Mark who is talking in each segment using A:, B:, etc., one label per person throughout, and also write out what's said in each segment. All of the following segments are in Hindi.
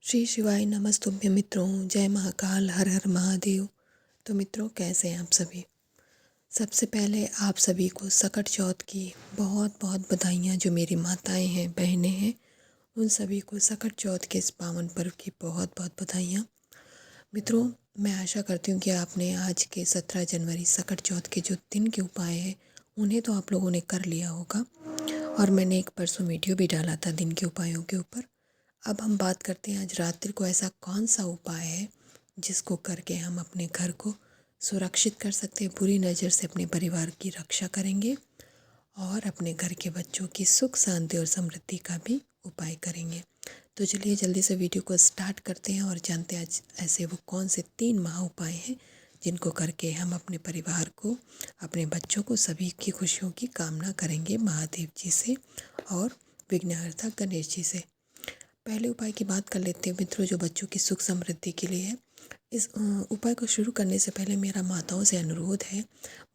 A: श्री शिवाय नमस्तुभ्यं मित्रों। जय महाकाल, हर हर महादेव। तो मित्रों, कैसे हैं आप सभी। सबसे पहले आप सभी को सकट चौथ की बहुत बहुत बधाइयाँ। जो मेरी माताएं हैं, बहनें हैं, उन सभी को सकट चौथ के इस पावन पर्व की बहुत बहुत बधाइयाँ। मित्रों, मैं आशा करती हूँ कि आपने आज के 17 जनवरी सकट चौथ के जो दिन के उपाय हैं उन्हें तो आप लोगों ने कर लिया होगा। और मैंने एक परसों वीडियो भी डाला था दिन के उपायों के ऊपर। अब हम बात करते हैं आज रात्रि को ऐसा कौन सा उपाय है जिसको करके हम अपने घर को सुरक्षित कर सकते हैं, बुरी नज़र से अपने परिवार की रक्षा करेंगे और अपने घर के बच्चों की सुख शांति और समृद्धि का भी उपाय करेंगे। तो चलिए जल्दी से वीडियो को स्टार्ट करते हैं और जानते हैं आज ऐसे वो कौन से 3 महा उपाय हैं जिनको करके हम अपने परिवार को, अपने बच्चों को, सभी की खुशियों की कामना करेंगे महादेव जी से और विघ्नहर्ता गणेश जी से। पहले उपाय की बात कर लेते हैं मित्रों, जो बच्चों की सुख समृद्धि के लिए है। इस उपाय को शुरू करने से पहले मेरा माताओं से अनुरोध है।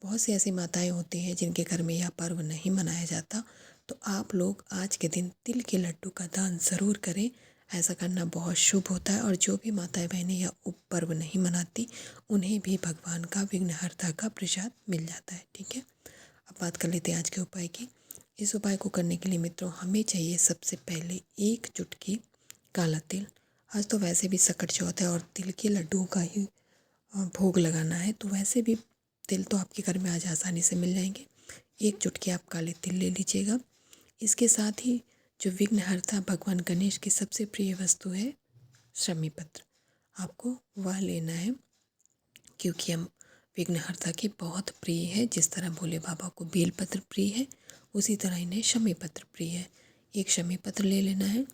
A: बहुत सी ऐसी माताएं होती हैं जिनके घर में यह पर्व नहीं मनाया जाता, तो आप लोग आज के दिन तिल के लड्डू का दान ज़रूर करें। ऐसा करना बहुत शुभ होता है। और जो भी माताएं बहनें यह पर्व नहीं मनाती, उन्हें भी भगवान का, विघ्नहर्ता का प्रसाद मिल जाता है। ठीक है, अब बात कर लेते हैं आज के उपाय की। इस उपाय को करने के लिए मित्रों हमें चाहिए सबसे पहले 1 चुटकी काला तिल। आज तो वैसे भी सकट चौथ है और तिल के लड्डुओं का ही भोग लगाना है, तो वैसे भी तिल तो आपके घर में आज आसानी से मिल जाएंगे। 1 चुटकी आप काले तिल ले लीजिएगा। इसके साथ ही जो विघ्नहर्ता भगवान गणेश की सबसे प्रिय वस्तु है, शमी पत्र, आपको वह लेना है। क्योंकि हम विघ्नहर्ता के बहुत प्रिय है। जिस तरह भोले बाबा को बेलपत्र प्रिय है, उसी तरह इन्हें शमी पत्र प्रिय है। 1 शमी पत्र ले लेना है।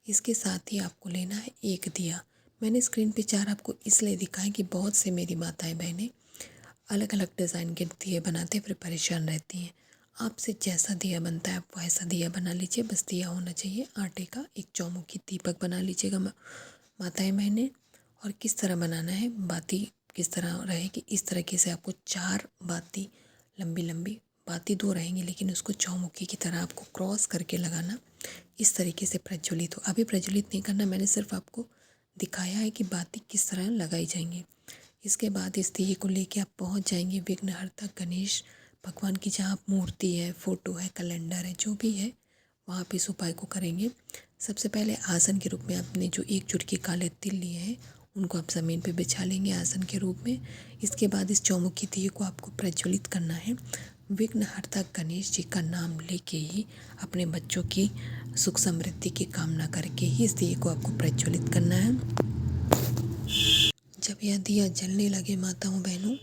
A: इसके साथ ही आपको लेना है 1 दिया। मैंने स्क्रीन पे 4 आपको इसलिए दिखाएं कि बहुत से मेरी माताएं बहनें अलग अलग डिज़ाइन के दिए बनाते फिर परेशान रहती हैं। आपसे जैसा दिया बनता है आप वैसा दिया बना लीजिए। बस दिया होना चाहिए आटे का। एक चौमुखी दीपक बना लीजिएगा माताएं बहनें। और किस तरह बनाना है, बाती किस तरह रहेगी, इस तरीके से आपको 4 बाती, लंबी लंबी बाती 2 रहेंगी, लेकिन उसको चौमुखी की तरह आपको क्रॉस करके लगाना। इस तरीके से प्रज्वलित हो, अभी प्रज्वलित नहीं करना, मैंने सिर्फ आपको दिखाया है कि बाती किस तरह लगाई जाएंगी। इसके बाद इस दिए को लेके आप पहुंच जाएंगे विघ्नहर्ता गणेश भगवान की जहाँ मूर्ति है, फ़ोटो है, कैलेंडर है, जो भी है, वहाँ पे इस उपाय को करेंगे। सबसे पहले आसन के रूप में आपने जो 1 चुटकी काले तिल लिए हैं उनको आप ज़मीन पे बिछा लेंगे आसन के रूप में। इसके बाद इस चौमुखी दिए को आपको प्रज्वलित करना है। विघ्नहर्ता गणेश जी का नाम लेके ही, अपने बच्चों की सुख समृद्धि की कामना करके ही इस दिए को आपको प्रज्वलित करना है। जब यह दिया जलने लगे माताओं बहनों,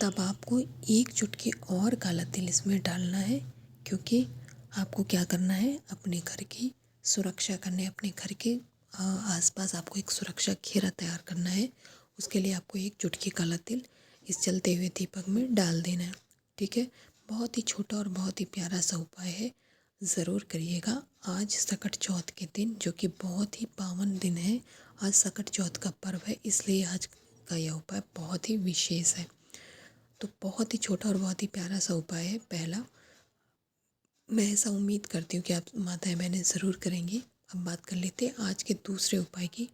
A: तब आपको 1 चुटकी और काला तिल इसमें डालना है। क्योंकि आपको क्या करना है, अपने घर की सुरक्षा करनी है। अपने घर के आसपास आपको एक सुरक्षा घेरा तैयार करना है। उसके लिए आपको 1 चुटकी काला तिल इस जलते हुए दीपक में डाल देना है। ठीक है, बहुत ही छोटा और बहुत ही प्यारा सा उपाय है, ज़रूर करिएगा। आज सकट चौथ के दिन, जो कि बहुत ही पावन दिन है, आज सकट चौथ का पर्व है, इसलिए आज का यह उपाय बहुत ही विशेष है। तो बहुत ही छोटा और बहुत ही प्यारा सा उपाय है पहला। मैं ऐसा उम्मीद करती हूँ कि आप माताएं बहनें ज़रूर करेंगी। अब बात कर लेते हैं आज के दूसरे उपाय की।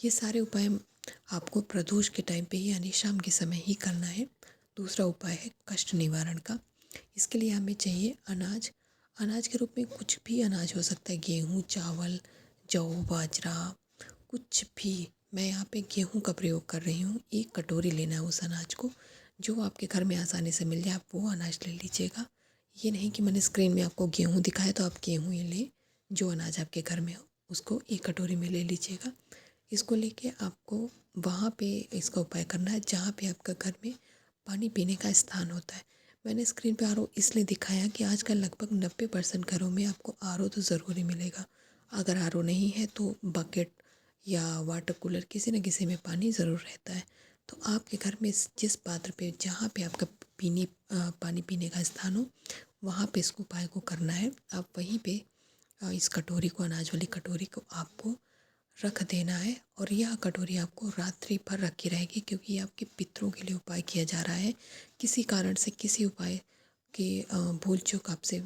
A: ये सारे उपाय आपको प्रदोष के टाइम पे ही, यानी शाम के समय ही करना है। दूसरा उपाय है कष्ट निवारण का। इसके लिए हमें चाहिए अनाज। अनाज के रूप में कुछ भी अनाज हो सकता है, गेहूँ, चावल, जौ, बाजरा, कुछ भी। मैं यहाँ पे गेहूँ का प्रयोग कर रही हूँ। 1 कटोरी लेना है उस अनाज को। जो आपके घर में आसानी से मिल जाए आप वो अनाज ले लीजिएगा। ये नहीं कि मैंने स्क्रीन में आपको गेहूँ दिखाया तो आप गेहूँ ही लें। जो अनाज आपके घर में हो उसको 1 कटोरी में ले लीजिएगा। इसको लेके आपको वहाँ पे इसका उपाय करना है जहाँ पे आपका घर में पानी पीने का स्थान होता है। मैंने स्क्रीन पे आरओ इसलिए दिखाया कि आजकल लगभग 90% घरों में आपको आरओ तो ज़रूर ही मिलेगा। अगर आरओ नहीं है तो बकेट या वाटर कूलर, किसी न किसी में पानी ज़रूर रहता है। तो आपके घर में जिस पात्र पे, जहाँ पे आपका पानी पीने का स्थान हो, वहाँ पे इसको उपाय को करना है। आप वहीं पे इस कटोरी को, अनाज वाली कटोरी को आपको रख देना है। और यह कटोरी आपको रात्रि भर रखी रहेगी, क्योंकि ये आपके पितरों के लिए उपाय किया जा रहा है। किसी कारण से, किसी उपाय के भूल चूक आपसे,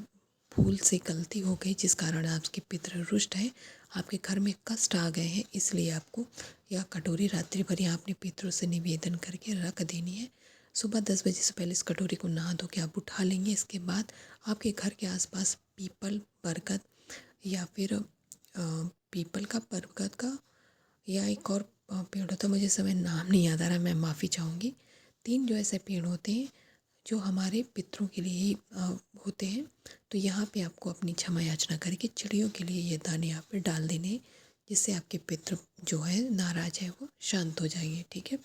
A: भूल से गलती हो गई जिस कारण आपके पितृ रुष्ट है, आपके घर में कष्ट आ गए हैं, इसलिए आपको यह कटोरी रात्रि भर यहाँ अपने पितरों से निवेदन करके रख देनी है। सुबह 10 बजे से पहले इस कटोरी को नहा धो के आप उठा लेंगे। इसके बाद आपके घर के आसपास पीपल, बरगद या फिर पीपल का, बरगद का या एक और पेड़ होता है, मुझे समय नाम नहीं याद आ रहा, मैं माफ़ी चाहूँगी। 3 जो ऐसे पेड़ होते हैं जो हमारे पितरों के लिए ही होते हैं। तो यहाँ पे आपको अपनी क्षमा याचना करके चिड़ियों के लिए ये दाने यहाँ पे डाल देने हैं, जिससे आपके पितृ जो है नाराज है वो शांत हो जाएंगे। ठीक है,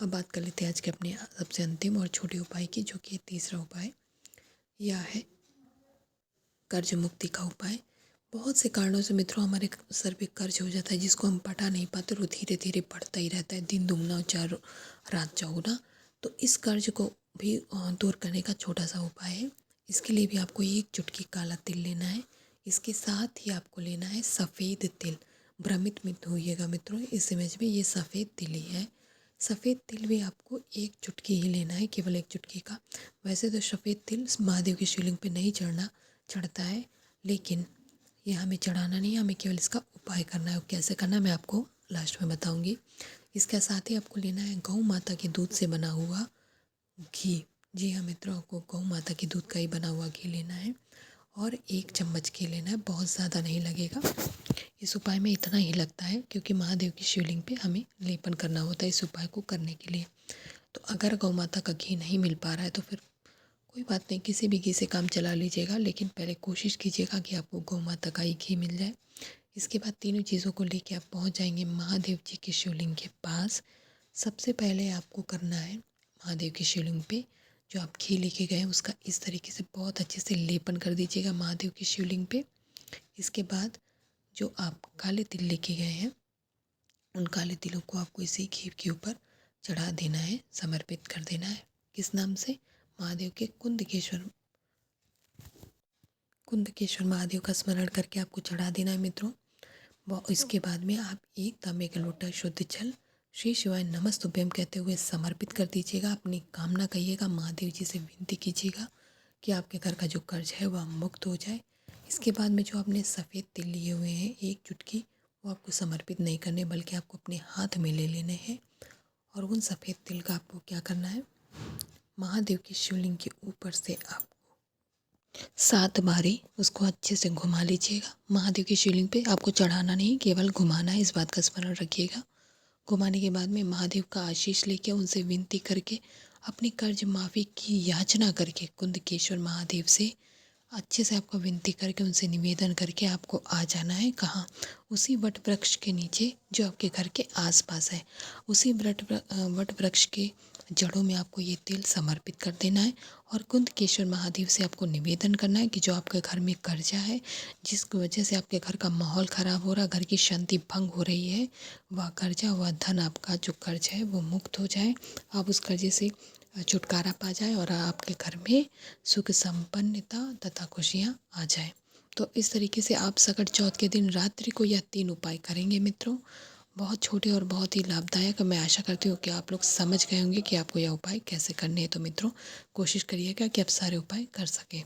A: अब बात कर लेते हैं आज के अपने सबसे अंतिम और छोटे उपाय की, जो कि तीसरा उपाय यह है कर्ज मुक्ति का उपाय। बहुत से कारणों से मित्रों हमारे सर पे कर्ज हो जाता है, जिसको हम पटा नहीं पाते और वो धीरे धीरे बढ़ता ही रहता है, दिन दुगना और चार रात चौगुना। तो इस कर्ज को भी दूर करने का छोटा सा उपाय है। इसके लिए भी आपको एक चुटकी काला तिल लेना है। इसके साथ ही आपको लेना है सफ़ेद तिल। भ्रमित मत होइएगा मित्रों, इस इमेज में ये सफ़ेद तिल ही है। सफ़ेद तिल भी आपको एक चुटकी ही लेना है, केवल एक चुटकी का। वैसे तो सफ़ेद तिल महादेव की शिवलिंग पे नहीं चढ़ता है, लेकिन ये हमें चढ़ाना नहीं है, हमें केवल इसका उपाय करना है। और कैसे करना है मैं आपको लास्ट में बताऊंगी। इसके साथ ही आपको लेना है गौ माता के दूध से बना हुआ घी। जी हाँ मित्रों, आपको गौ माता के दूध का ही बना हुआ घी लेना है और 1 चम्मच घी लेना है, बहुत ज़्यादा नहीं लगेगा। इस उपाय में इतना ही लगता है क्योंकि महादेव की शिवलिंग पे हमें लेपन करना होता है इस उपाय को करने के लिए। तो अगर गौ माता का घी नहीं मिल पा रहा है तो फिर कोई बात नहीं, किसी भी घी से काम चला लीजिएगा, लेकिन पहले कोशिश कीजिएगा कि आपको गौ माता का ही घी मिल जाए। इसके बाद तीनों चीज़ों को लेके आप पहुंच जाएंगे महादेव जी की शिवलिंग के पास। सबसे पहले आपको करना है महादेव की शिवलिंग पे जो आप घी लेके गए हैं उसका इस तरीके से बहुत अच्छे से लेपन कर दीजिएगा महादेव की शिवलिंग पे। इसके बाद जो आप काले तिल लेके गए हैं उन काले तिलों को आपको इसी घी के ऊपर चढ़ा देना है, समर्पित कर देना है। किस नाम से? महादेव के कुंदकेश्वर महादेव का स्मरण करके आपको चढ़ा देना है मित्रों। व इसके बाद में आप एक तांबे का लोटा शुद्ध जल श्री शिवाय नमस्तुभ्यम कहते हुए समर्पित कर दीजिएगा। अपनी कामना कहिएगा, महादेव जी से विनती कीजिएगा कि आपके घर का जो कर्ज है वह मुक्त हो जाए। इसके बाद में जो आपने सफ़ेद तिल लिए हुए हैं 1 चुटकी, वो आपको समर्पित नहीं करने बल्कि आपको अपने हाथ में ले लेने हैं। और उन सफ़ेद तिल का आपको क्या करना है, महादेव की शिवलिंग के ऊपर से आप 7 बारी उसको अच्छे से घुमा लीजिएगा। महादेव की शिवलिंग पे आपको चढ़ाना नहीं, केवल घुमाना है, इस बात का स्मरण रखिएगा। घुमाने के बाद में महादेव का आशीष लेके उनसे विनती करके अपनी कर्ज माफ़ी की याचना करके कुंदकेश्वर महादेव से अच्छे से आपको विनती करके उनसे निवेदन करके आपको आ जाना है। कहाँ? उसी वट वृक्ष के नीचे जो आपके घर के आसपास है। उसी वट वृक्ष के जड़ों में आपको ये तिल समर्पित कर देना है और कुंदकेश्वर महादेव से आपको निवेदन करना है कि जो आपके घर में कर्जा है, जिसकी वजह से आपके घर का माहौल ख़राब हो रहा, घर की शांति भंग हो रही है, वह कर्जा, वह धन, आपका जो कर्ज है वो मुक्त हो जाए, आप उस कर्जे से छुटकारा पा जाए और आपके घर में सुख संपन्नता तथा खुशियाँ आ जाए। तो इस तरीके से आप सकट चौथ के दिन रात्रि को यह 3 उपाय करेंगे मित्रों। बहुत छोटे और बहुत ही लाभदायक। मैं आशा करती हूँ कि आप लोग समझ गए होंगे कि आपको यह उपाय कैसे करने हैं। तो मित्रों कोशिश करिएगा कि आप सारे उपाय कर सकें।